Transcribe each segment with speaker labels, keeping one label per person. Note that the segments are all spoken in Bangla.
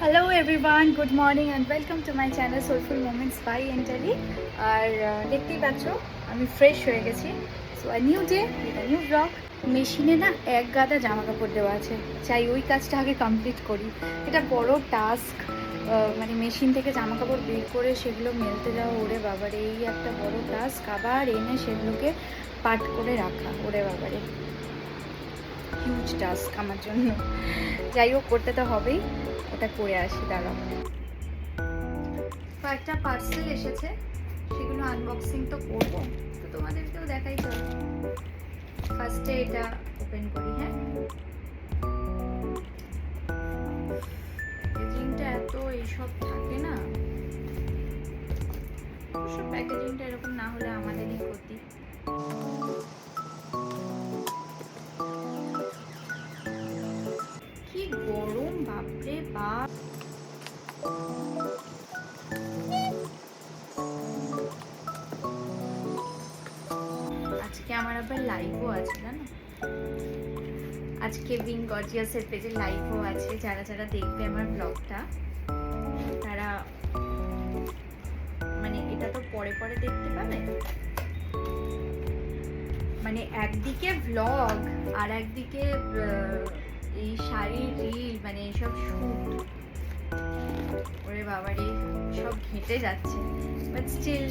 Speaker 1: Hello everyone, good morning and welcome to my channel soulful moments by Entally. আর দেখতেই পাচ্ছ আমি ফ্রেশ হয়ে গেছি। So a new day with a new blog. মেশিনে না এক গাদা জামা কাপড় দেওয়া আছে, চাই ওই কাজটা আগে কমপ্লিট করি। এটা বড় টাস্ক, মানে মেশিন থেকে জামা কাপড় বের করে সেগুলো মেলতে যাওয়া, ওরে বাবারে এই একটা বড় টাস্ক। আবার এনে সেগুলোকে পাট করে রাখা, ওরে বাবারে হিউজ টাস্ক আমার জন্য। যাই হোক, করতে তো হবেই, ওটা করে আসি। দাঁড়াও, কয়েকটা পার্সেল এসেছে, সেগুলো আনবক্সিং তো করবো, তো তোমাদেরকেও দেখাই। চলো ফার্স্টে এটা ওপেন করি। হ্যাঁ, প্যাকেজিংটা এত এইসব থাকে না, অবশ্য প্যাকেজিংটা এরকম না হলে আমাদেরই ক্ষতি। কি গরম, বাপরে বাপ। আজকে আমার আবার লাইভও আছে, জানো? আজকে বিং গর্জিয়াসের পেজে লাইভও আছে। যারা যারা দেখবে আমার ব্লগটা, তারা মানে এটা তো পরে পরে দেখতে পাবে। মানে একদিকে ব্লগ আর একদিকে এই শাড়ির রিল, মানে এইসব শুট, ওরে বাবারে সব ঘেঁটে যাচ্ছে। বাট স্টিল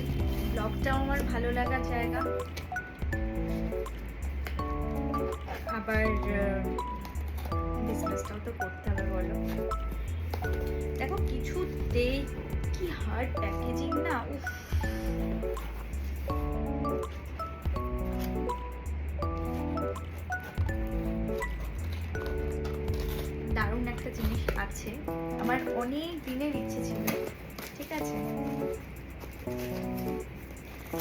Speaker 1: ব্লগটাও আমার ভালো লাগার জায়গা। আবার বিজনেসটাও তো করতে হবে, বলো। দেখো কিছুতেই কি হার্ড প্যাকেজিং না, উফ। দারুণ একটা জিনিস আছে, আমার অনেক দিনের ইচ্ছে ছিল, ঠিক আছে?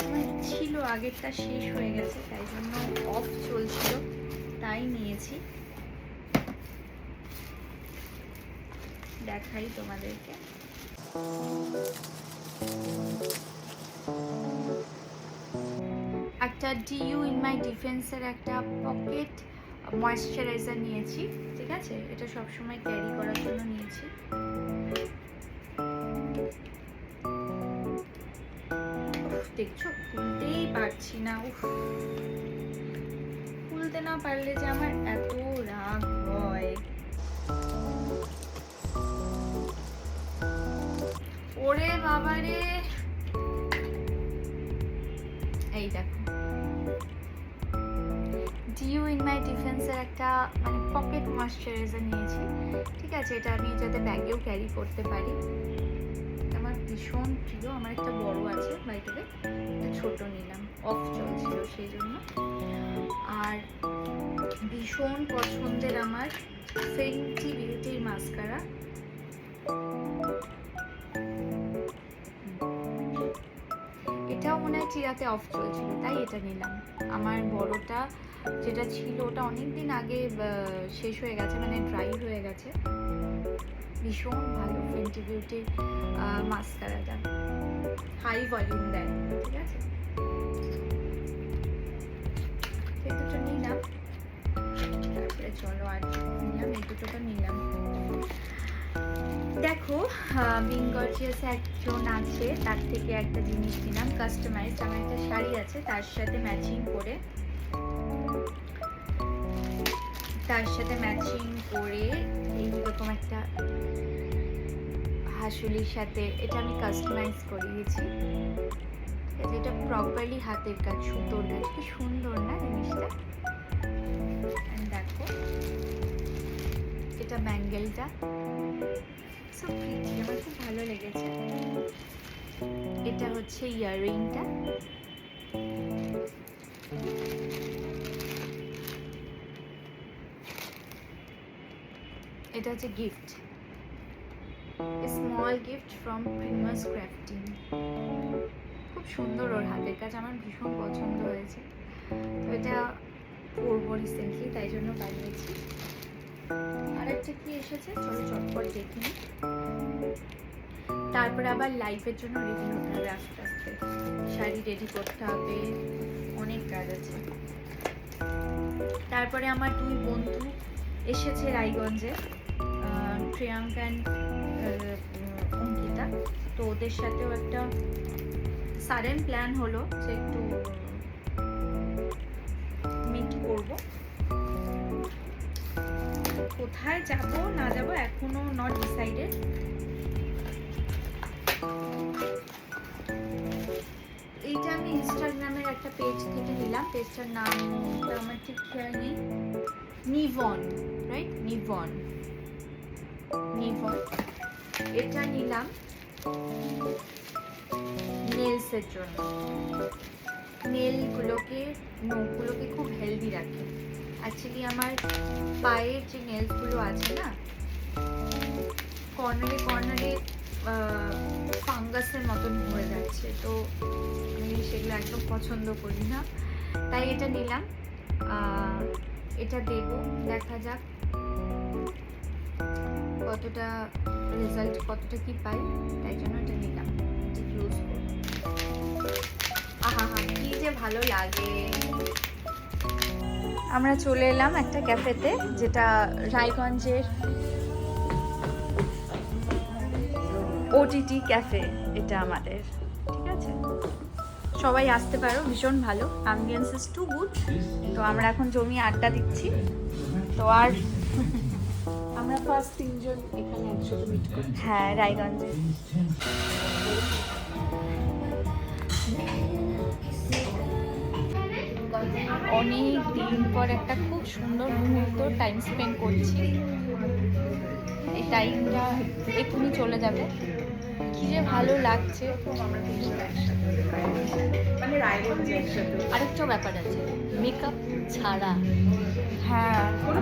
Speaker 1: আমার ছিল, আগেরটা শেষ হয়ে গেছে, তাই জন্য অফ চলছিল, তাই নিয়েছি। দেখাই তোমাদেরকে। একটা ডিইউ ইন মাই ডিফেন্সের একটা পকেট ময়েশ্চারাইজার নিয়েছি, ঠিক আছে? এটা সবসময় ক্যারি করার জন্য নিয়েছি। দেখছো, খুলতেই পারছি না, উফ। খুলতে না পারলে যে আমার এত রাগ হয়। ওরে বাবারে, এই দেখো ডিইউ ইন মাই ডিফেন্সের একটা মানে পকেট ময়েশ্চারাইজার নিয়েছি, ঠিক আছে? এটা আমি যাতে ব্যাগেও ক্যারি করতে পারি। আমার ভীষণ প্রিয়। আমার একটা বড় আছে, বাইরে একটা ছোট নিলাম, অফ চলছিল সেই জন্য। আর ভীষণ পছন্দের আমার ফেন্টি বিউটির মাস্কারা। এটাও মনে হয় চিরাতে অফ চলছিল, তাই এটা নিলাম। আমার বড়টা যেটা ছিল ওটা অনেকদিন আগে শেষ হয়ে গেছে, মানে ড্রাই হয়ে গেছে। ভীষণ ভালো ফেন্টি বিউটির মাস্কারাটা, হাই ভলিউম দেয়, ঠিক আছে? এই দুটো নিলাম। তারপরে চলো আর নিলাম, এই দুটো তো নিলাম। দেখো, বিং গর্জিয়াসে একজন আছে, তার থেকে একটা জিনিস নিলাম কাস্টমাইজড। আমার একটা শাড়ি আছে, তার সাথে ম্যাচিং করে এইরকম একটা হাসুলির সাথে এটা আমি কাস্টমাইজ করিয়েছি। এটা প্রপারলি হাতের কাজ, সুতোর কাজ। কি সুন্দর না জিনিসটা? দেখো এটা ব্যাঙ্গেলটা, সো প্রিটি, আমার খুব ভালো লেগেছে। এটা হচ্ছে ইয়াররিংটা, এটা হচ্ছে gift, small gift from Primas Crafting. খুব সুন্দর ওর হাতের কাজ, আমার ভীষণ পছন্দ হয়েছে। তো এটা পরবো রিসেন্টলি, তাই জন্য বানিয়েছি। আর একটা কি এসেছে, চলো চটপট দেখি। তারপরে আবার লাইফের জন্য রেডি হতে হবে আস্তে আস্তে, শাড়ি রেডি করতে হবে, অনেক কাজ আছে। তারপরে আমার দুই বন্ধু এসেছে রায়গঞ্জে, প্রিয়াঙ্কা অ্যান্ড অঙ্কিতা। তো ওদের সাথেও একটা সাডেন প্ল্যান হলো যে একটু মিট করব। কোথায় যাব না যাব এখনো নট ডিসাইডেড। এইটা আমি ইনস্টাগ্রামের একটা পেজ থেকে নিলাম। পেজটার নামটা আমার ঠিক খেয়াল নেই। নিভন, রাইট? নিভন এটা নিলাম নেলসের জন্য। নখগুলোকে খুব হেলদি রাখে। অ্যাকচুয়ালি আমার পায়ের যে নেলসগুলো আছে না, কর্নারে ফাঙ্গাসের মতন হয়ে যাচ্ছে, তো আমি সেগুলো একদম পছন্দ করি না। তাই এটা নিলাম। এটা দেব, দেখা যাক কতটা রেজাল্ট, কতটা কি পাই। তাই জন্য এটা নিলাম, এটা ইউজ করব। আহা কি যে ভালো লাগে। আমরা চলে এলাম একটা ক্যাফেতে, যেটা রায়গঞ্জের ওটিটি ক্যাফে। এটা আমাদের, ঠিক আছে, সবাই আসতে পারো, ভীষণ ভালো, অ্যাম্বিয়েন্স ইজ টু গুড। তো আমরা এখন জমি আড্ডা দিচ্ছি। তো আর
Speaker 2: আমরা ফার্স্ট 3 জন এখানে একসাথে মিট করি।
Speaker 1: হ্যাঁ, রায়গঞ্জে। অনেক দিন পর একটা খুব সুন্দর মুহূর্ত টাইম স্পেন্ড করছি। এই টাইমটা এক্ষুনি চলে যাবে, কি যে ভালো লাগছে।
Speaker 2: মানে রায়গঞ্জে একসাথে।
Speaker 1: আরেকটা ব্যাপার আছে, মেকআপ ছাড়া।
Speaker 2: হ্যাঁ,
Speaker 1: আমরা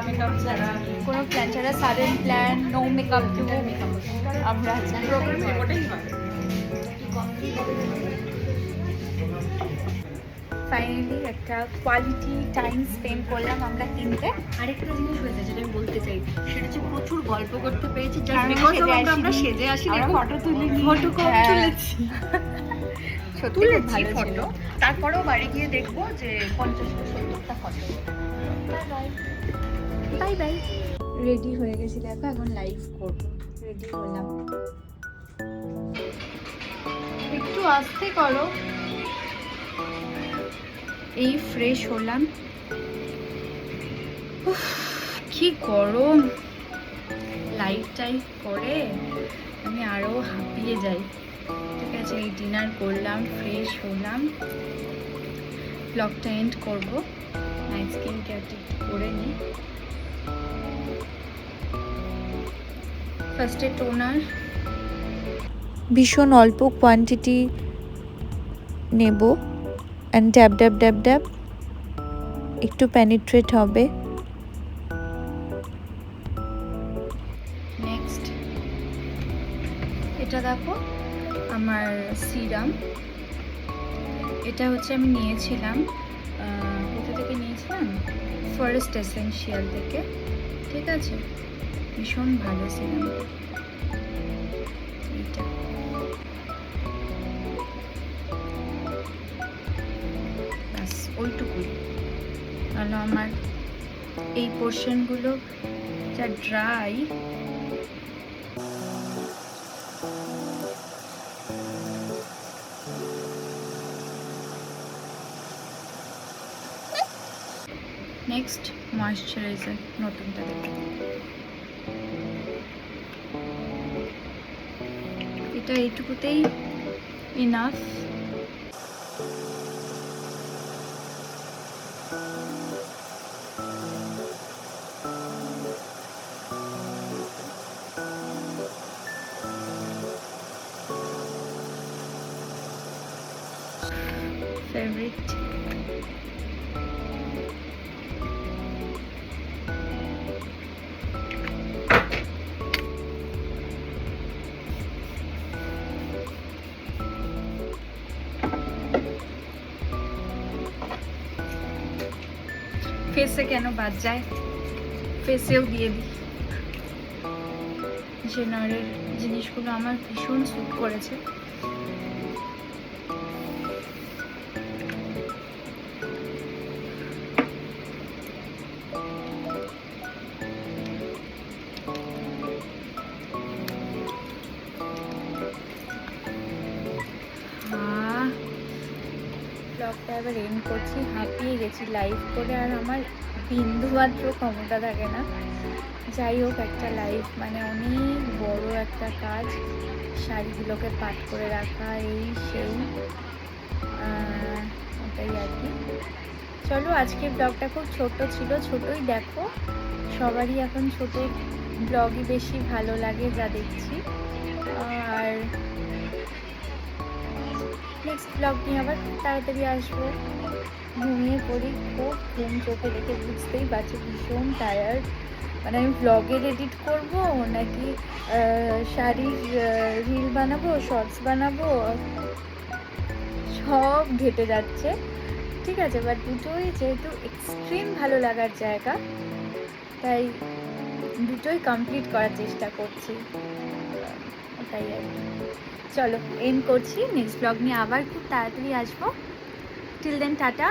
Speaker 2: মেকআপ ছাড়া
Speaker 1: কোনো প্ল্যান ছাড়া, sudden plan, no makeup too আমরা
Speaker 2: প্রোগ্রামে ওটাই হয়।
Speaker 1: ফাইনালি একটা কোয়ালিটি টাইম স্পেন্ড করলাম আমরা তিনটে।
Speaker 2: আরেকটা জিনিস হয়েছে যেটা আমি বলতে চাই, সেটা হচ্ছে প্রচুর গল্প করতে পেরেছি।
Speaker 1: আমরা
Speaker 2: সেজে আসি,
Speaker 1: আমরা
Speaker 2: ফটো তুলে
Speaker 1: ফটো কম
Speaker 2: তুলেছি,
Speaker 1: তুলেছি
Speaker 2: ফটো। তারপরেও বাড়ি গিয়ে দেখবো যে 50-70টা ফটো।
Speaker 1: Bye bye. রেডি হয়ে গেছি, দেখো এখন লাইভ করব। রেডি হলাম, একটু আস্তে করো। এই ফ্রেশ হলাম। উফ, কি গরম। লাইভ টাইভ করে আমি আরো হাঁপিয়ে যাই। ঠিক আছে, এই ডিনার করলাম, ফ্রেশ হলাম, ব্লগটা এন্ড করবো। নাইট স্কিন কেয়ারটা একটু করে নিই। ফার্স্টে টোনার, ভীষণ অল্প কোয়ান্টিটি নেব, অ্যান্ড ড্যাব ড্যাব ড্যাব ড্যাব একটু পেনিট্রেট হবে। নেক্সট এটা দেখো আমার সিরাম। এটা হচ্ছে আমি নিয়েছিলাম, কোথা থেকে নিয়েছিলাম, ফরেস্ট এসেনশিয়াল থেকে। ঠিক আছে, ভীষণ ভালো সিরামটা। এইটা ব্যাস, ওইটুকুই। তাহলে আমার এই পোর্শনগুলো যা ড্রাই, নেক্সট ময়েশ্চারাইজার নতুনটা দেখো। এটা এইটুকুতেই ইনাফ। ফেভারিট ফেসে কেন বাদ যায়, ফেসেও দিয়ে দিই। জেনারের জিনিসগুলো আমার ভীষণ স্যুট করেছে। ব্লগটা এবার এন্ড করছি। হাঁপিয়ে গেছি লাইভ করে, আর আমার বিন্দুমাত্র ক্ষমতা থাকে না। যাই হোক, একটা লাইভ মানে অনেক বড় একটা কাজ, শাড়িগুলোকে পাট করে রাখা, এই সেই ওটাই আর কি। চলো, আজকের ব্লগটা খুব ছোট ছিল, ছোটই দেখো। সবারই এখন ছোট ব্লগই বেশি ভালো লাগে যা দেখছি। আর নেক্সট ব্লগ নিয়ে আবার খুব তাড়াতাড়ি আসবো। ঘুমিয়ে পড়ি, খুব ঘুম চোখে রেখে, বুঝতেই পারছি ভীষণ টায়ার্ড। মানে আমি ব্লগের এডিট করব নাকি শাড়ির রিল বানাবো, শর্টস বানাবো, সব ঘেটে যাচ্ছে। ঠিক আছে, বাট দুটোই যেহেতু এক্সট্রিম ভালো লাগার জায়গা, তাই দুটোই কমপ্লিট করার চেষ্টা করছি। ওটাই আর কি। চলো, এন্ড করছি। নেক্সট ব্লগ নিয়ে আবার খুব তাড়াতাড়ি আসবো। টিল দেন টাটা,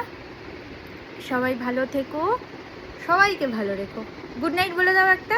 Speaker 1: সবাই ভালো থেকো, সবাইকে ভালো রেখো। গুড নাইট বলে দাও একটা।